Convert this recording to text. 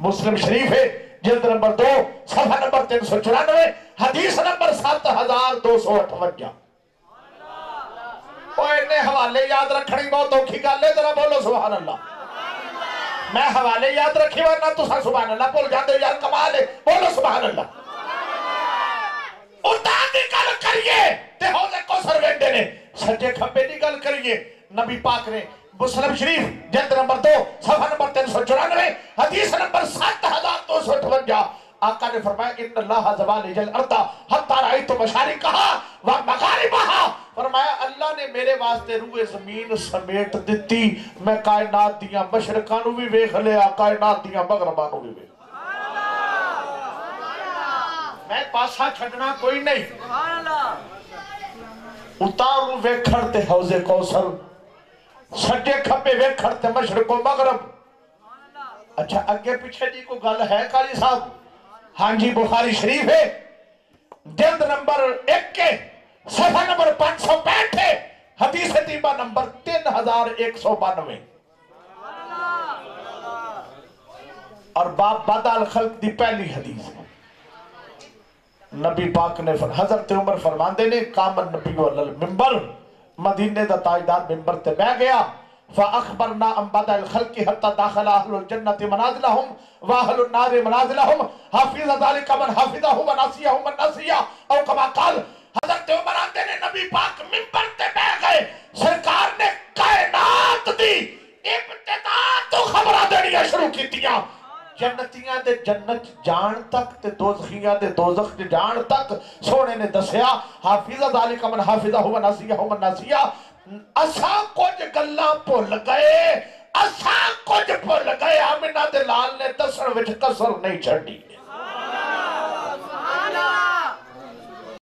مسلم شریف ہے جلد نمبر 2 صفحہ نمبر 394 حدیث نمبر 7258. انہیں حوالے یاد رکھنی بہت اوکھی گل ہے، ذرا بولو سبحان اللہ. میں حوالے یاد رکھی ورنہ تو سبحان اللہ بول جاتے یار، کمال ہے، بولو سبحان اللہ. اُتاں دی گل کریے تے حوض کوثر وینڈے نے سجے کھبے دی گل کریے. نبی پاک نے مسلم شریف جلد نمبر 2 صفحہ نمبر 394 حدیث نمبر 7258 آقا نے فرمایا ان اللہ زوال جل ارضا حتی رأیت مشارقہا و مغاربہا. فرمایا اللہ نے میرے واسطے روئے زمین سمیٹ دیتی، میں کائنات دیاں مشرقانو بھی ویکھ لیا، کائنات دیاں مغربانو بھی ویکھ. میں پاسا چھڑنا کوئی نہیں. اتارو ویکھڑ تے حوض کوثر، سجے کھپے ویکھڑ تے مشرق و مغرب. اچھا اگے پیچھے جی کو گل ہے قاری صاحب؟ ہاں جی بخاری شریف ہے جلد نمبر 1 کے صفحہ نمبر 565 ہے حدیث طیبہ نمبر 3192 اور باب بدع الخلق دی پہلی حدیث ہے. نبی پاک نے حضرت عمر فرماندے نے قام النبی علی المنبر، مدینے دا تاجدار منبر تے بیٹھ گیا. فاخبرنا ان بدع الخلق حتى داخل اهل الجنه منازلهم واهل النار منازلهم حافظ ذلك من حفظه ونسيه من نسيه او كما قال. حضرت عمر آتے نے نبی پاک منبر تے بیٹھ گئے، سرکار نے کائنات دی ابتدا تو خبراں دینیاں شروع کیتیاں، جنتیاں دے جنت جان تک تے دوزخیاں دے دوزخ جان تک. سونے نے دسیا حافظ ذالک من حافظہ و نسیہ من نسیہ. اساں کچھ گلاں بھول گئے، اساں کچھ بھول گئے، آمنہ دے لال نے دسن وچ کسر نہیں چھڑی.